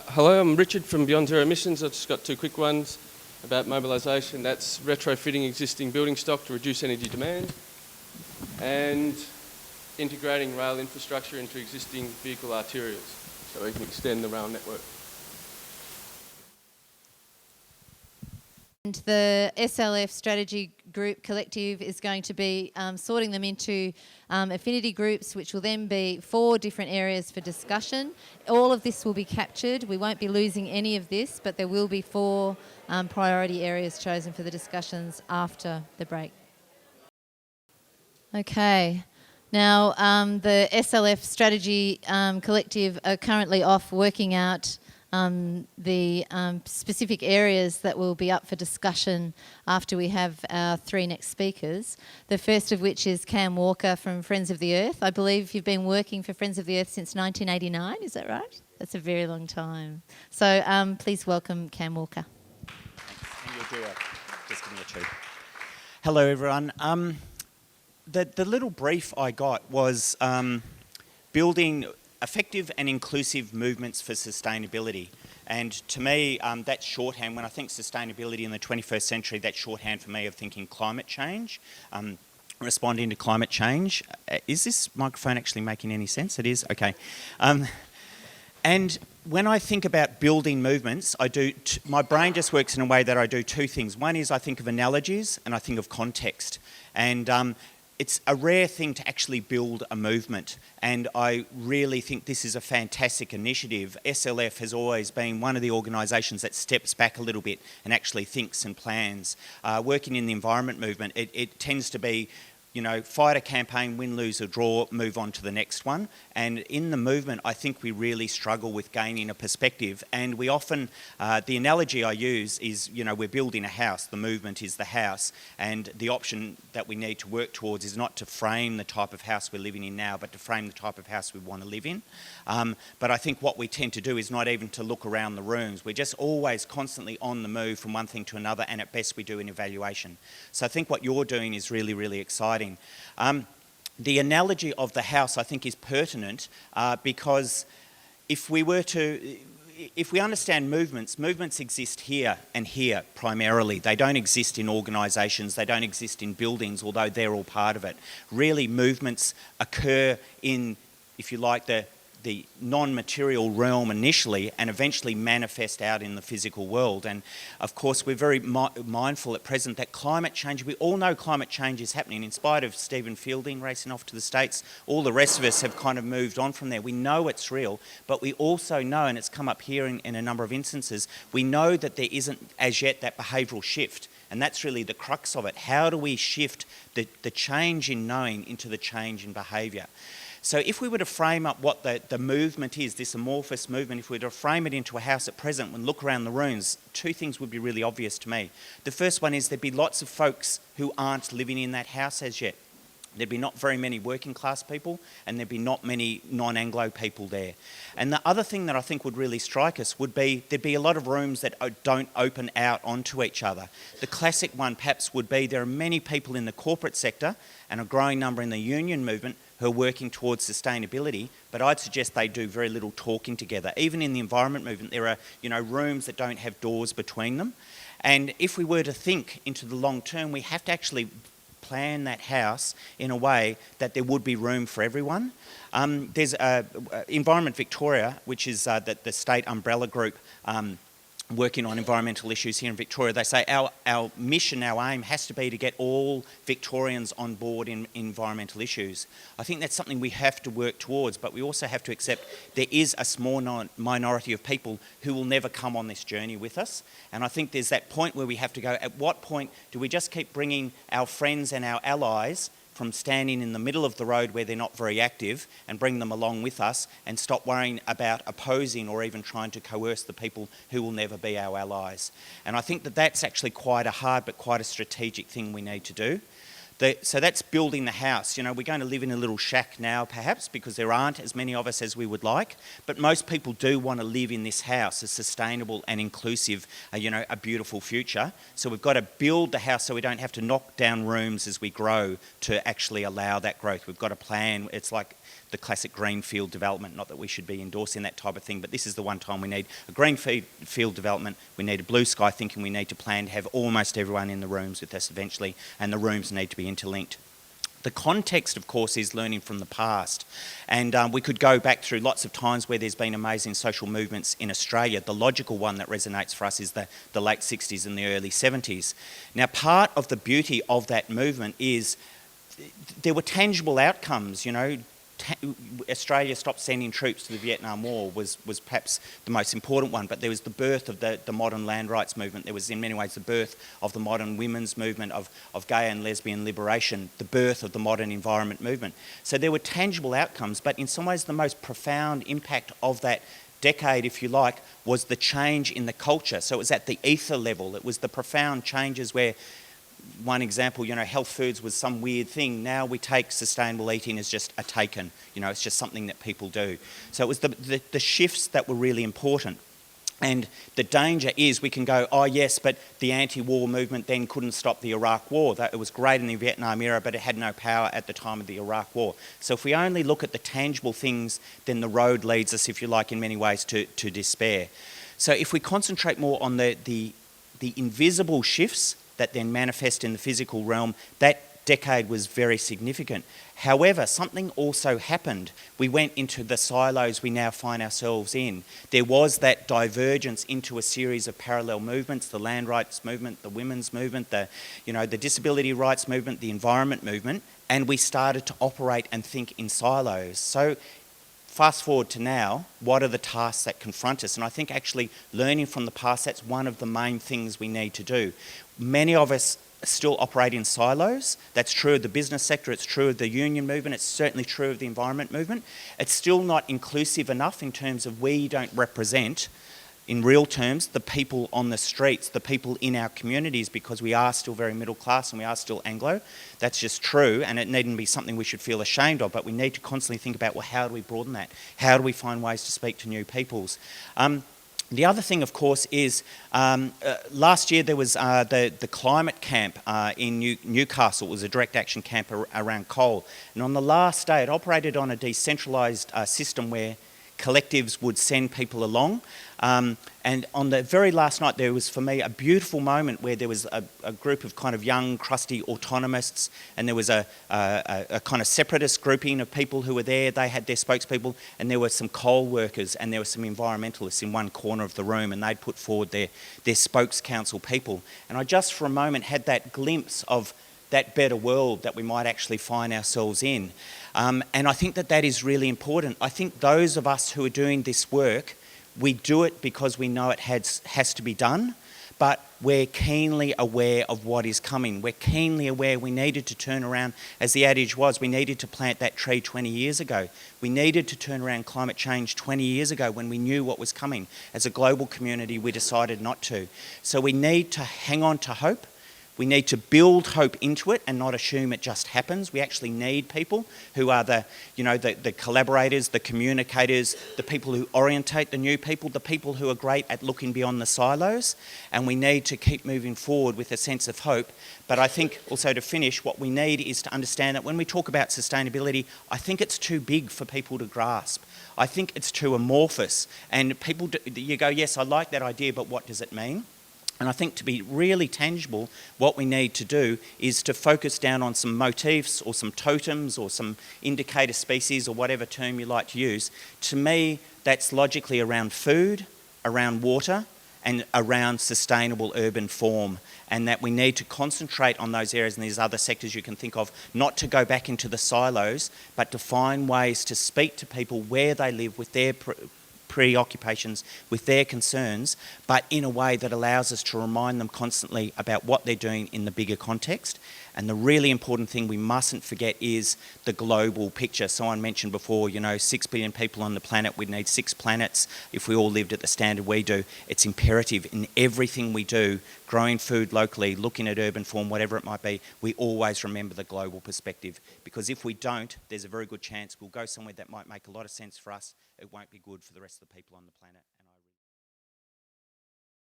Hello, I'm Richard from Beyond Zero Emissions. I've just got two quick ones about mobilisation. That's retrofitting existing building stock to reduce energy demand and integrating rail infrastructure into existing vehicle arterials so we can extend the rail network. And the SLF Strategy Group Collective is going to be sorting them into affinity groups, which will then be 4 different areas for discussion. All of this will be captured. We won't be losing any of this, but there will be 4 priority areas chosen for the discussions after the break. Okay. Now, the SLF Strategy Collective are currently off working out the specific areas that will be up for discussion after we have our 3 next speakers. The first of which is Cam Walker from Friends of the Earth. I believe you've been working for Friends of the Earth since 1989, is that right? That's a very long time. So please welcome Cam Walker. Thanks. Can you do it? Just give me a treat. Hello everyone. The little brief I got was building effective and inclusive movements for sustainability. And to me, that's shorthand. When I think sustainability in the 21st century, that's shorthand for me of thinking climate change, responding to climate change. Is this microphone actually making any sense? It is? Okay. And when I think about building movements, my brain just works in a way that I do 2 things. One is I think of analogies and I think of context. And it's a rare thing to actually build a movement, and I really think this is a fantastic initiative. SLF has always been one of the organisations that steps back a little bit and actually thinks and plans. Working in the environment movement, it tends to be, fight a campaign, win, lose or draw, move on to the next one. And in the movement, I think we really struggle with gaining a perspective. And we often, the analogy I use is, we're building a house, the movement is the house. And the option that we need to work towards is not to frame the type of house we're living in now, but to frame the type of house we want to live in. But I think what we tend to do is not even to look around the rooms. We're just always constantly on the move from one thing to another, and at best we do an evaluation. So I think what you're doing is really, really exciting. The analogy of the house, I think, is pertinent because if we understand movements exist here and here primarily. They don't exist in organisations, they don't exist in buildings, although they're all part of it. Really, movements occur in, if you like, the non-material realm initially and eventually manifest out in the physical world. And of course we're very mindful at present that climate change, we all know climate change is happening. In spite of Stephen Fielding racing off to the States, all the rest of us have kind of moved on from there. We know it's real, but we also know, and it's come up here in a number of instances, we know that there isn't as yet that behavioural shift. And that's really the crux of it. How do we shift the change in knowing into the change in behaviour? So if we were to frame up what the movement is, this amorphous movement, if we were to frame it into a house at present and look around the rooms, 2 things would be really obvious to me. The first one is there'd be lots of folks who aren't living in that house as yet. There'd be not very many working class people and there'd be not many non-Anglo people there. And the other thing that I think would really strike us would be there'd be a lot of rooms that don't open out onto each other. The classic one perhaps would be there are many people in the corporate sector and a growing number in the union movement who are working towards sustainability, but I'd suggest they do very little talking together. Even in the environment movement, there are rooms that don't have doors between them. And if we were to think into the long term, we have to actually plan that house in a way that there would be room for everyone. There's Environment Victoria, which is the state umbrella group working on environmental issues here in Victoria. They say our mission, our aim has to be to get all Victorians on board in environmental issues. I think that's something we have to work towards, but we also have to accept there is a small minority of people who will never come on this journey with us. And I think there's that point where we have to go, at what point do we just keep bringing our friends and our allies from standing in the middle of the road where they're not very active and bring them along with us and stop worrying about opposing or even trying to coerce the people who will never be our allies. And I think that that's actually quite a hard but quite a strategic thing we need to do. So that's building the house. We're going to live in a little shack now perhaps because there aren't as many of us as we would like, but most people do want to live in this house, a sustainable and inclusive, a beautiful future. So we've got to build the house so we don't have to knock down rooms as we grow to actually allow that growth. We've got to plan. It's like the classic greenfield development. Not that we should be endorsing that type of thing, but this is the one time we need a greenfield development. We need a blue sky thinking. We need to plan to have almost everyone in the rooms with us eventually, and the rooms need to be interlinked. The context, of course, is learning from the past. And we could go back through lots of times where there's been amazing social movements in Australia. The logical one that resonates for us is the late 60s and the early 70s. Now, part of the beauty of that movement is there were tangible outcomes, you know. Australia stopped sending troops to the Vietnam War was perhaps the most important one, but there was the birth of the modern land rights movement. There was in many ways the birth of the modern women's movement, of gay and lesbian liberation, the birth of the modern environment movement. So there were tangible outcomes, but in some ways the most profound impact of that decade, if you like, was the change in the culture. So it was at the ether level. It was the profound changes where, one example, you know, health foods was some weird thing. Now we take sustainable eating as just a taken. You know, it's just something that people do. So it was the shifts that were really important. And the danger is we can go, oh yes, but the anti-war movement then couldn't stop the Iraq War. It was great in the Vietnam era, but it had no power at the time of the Iraq War. So if we only look at the tangible things, then the road leads us, if you like, in many ways to despair. So if we concentrate more on the invisible shifts that then manifest in the physical realm, that decade was very significant. However, something also happened. We went into the silos we now find ourselves in. There was that divergence into a series of parallel movements, the land rights movement, the women's movement, the disability rights movement, the environment movement, and we started to operate and think in silos. So fast forward to now, what are the tasks that confront us? And I think actually learning from the past, that's one of the main things we need to do. Many of us still operate in silos. That's true of the business sector, it's true of the union movement, it's certainly true of the environment movement. It's still not inclusive enough in terms of we don't represent, in real terms, the people on the streets, the people in our communities, because we are still very middle class and we are still Anglo. That's just true, and it needn't be something we should feel ashamed of, but we need to constantly think about, well, how do we broaden that? How do we find ways to speak to new peoples? The other thing, of course, is last year there was the climate camp in Newcastle. It was a direct action camp around coal. And on the last day, it operated on a decentralised system where collectives would send people along. And on the very last night, there was, for me, a beautiful moment where there was a group of kind of young, crusty autonomists, and there was a kind of separatist grouping of people who were there. They had their spokespeople, and there were some coal workers, and there were some environmentalists in one corner of the room, and they'd put forward their spokes council people. And I just, for a moment, had that glimpse of that better world that we might actually find ourselves in. And I think that is really important. I think those of us who are doing this work, we do it because we know it has to be done, but we're keenly aware of what is coming. We're keenly aware we needed to turn around, as the adage was, we needed to plant that tree 20 years ago. We needed to turn around climate change 20 years ago when we knew what was coming. As a global community, we decided not to. So we need to hang on to hope. We need to build hope into it and not assume it just happens. We actually need people who are the collaborators, the communicators, the people who orientate the new people, the people who are great at looking beyond the silos. And we need to keep moving forward with a sense of hope. But I think also, to finish, what we need is to understand that when we talk about sustainability, I think it's too big for people to grasp. I think it's too amorphous. And people, you go, yes, I like that idea, but what does it mean? And I think to be really tangible, what we need to do is to focus down on some motifs or some totems or some indicator species or whatever term you like to use. To me, that's logically around food, around water, and around sustainable urban form. And that we need to concentrate on those areas and these other sectors you can think of, not to go back into the silos, but to find ways to speak to people where they live with their preoccupations, with their concerns, but in a way that allows us to remind them constantly about what they're doing in the bigger context. And the really important thing we mustn't forget is the global picture. Someone mentioned before, 6 billion people on the planet, we'd need 6 planets if we all lived at the standard we do. It's imperative in everything we do, growing food locally, looking at urban form, whatever it might be, we always remember the global perspective. Because if we don't, there's a very good chance we'll go somewhere that might make a lot of sense for us. It won't be good for the rest of the people on the planet.